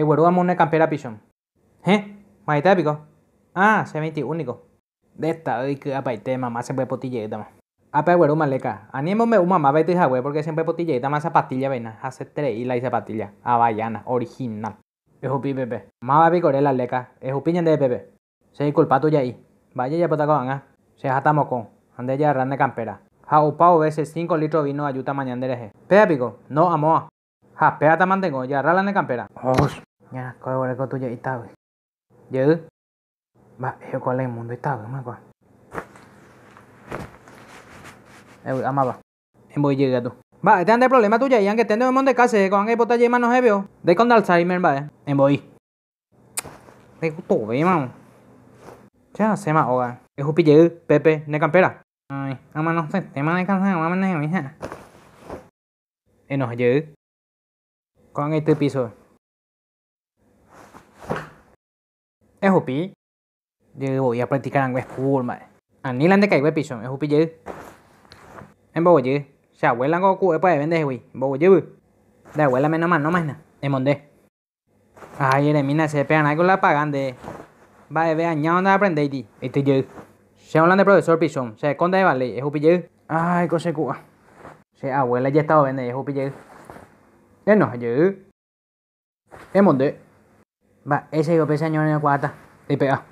Güero vamos una campera pichón. Maite pico. Ah, C20 único. De esta, hoy que apaite mamá siempre potilleta más. Apa güero maleca. Animo me mamá vete esa güey porque siempre potilleta más zapatilla vena. Hace 3 y la zapatilla. Havaiana, original. Es upi pepe. Más va picore la leca. Es upiñan de pepe. Se culpa tuya ahí. Vaya ya potaco anga. Se jata moco. Ande ya rande campera. Ja upao veces 5 litros vino ayuta mañana dereje. Pea pico. No amoa. Ja pea mantengo. Ya rala de campera. Ya, coi con tuya y tal. Dữ. Bà hiểu có lên muốn đối tao mà qua. Ama ba. Em voy llega tú. Va, este ande problema tuya y aunque tengo un montón de casa con que botar más no se veo. De con Alzheimer va. Em voy. De tu ve mano. Ya se ma oga. Es un pille Pepe de campera. Ay, ama no sé, tema de cansa, ama ne mi ha. No dữ. Con este piso. Es un pi. Yo voy a practicar en West Pool, mà. Ni lần de cày piso, es un pille. Em voy chứ. Sao abuela có cụ para vender güey. Voy chứ. De abuela menos mal no más nada. En monde. Ay, de mina se pegan algo la pagan de. Va a ver añado de aprender đi. Este chứ. Se hablan de profesor piso. Se conta de vale, es un pille. Ay, cosa cụ. Se abuela ya estaba vender, es un pille. No chứ. En monde. Va, ese yo pesa año en el cuarta. Y pega.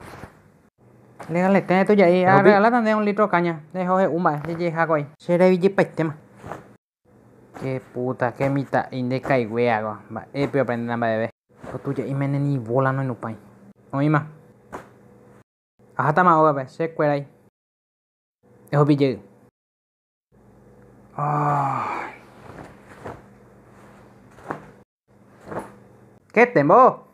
Le tenés tú ya ahí. A regalar de un litro de caña. Dejo un baile. De jacoy. Se le vi tema. Qué puta, qué mitad indica y weago. Va, pero aprender nada de ver. Tú ya y me ni bola no en un país. Oye más. Hasta más ahora, se cuela ahí. Eso pille. ¿Qué tembo?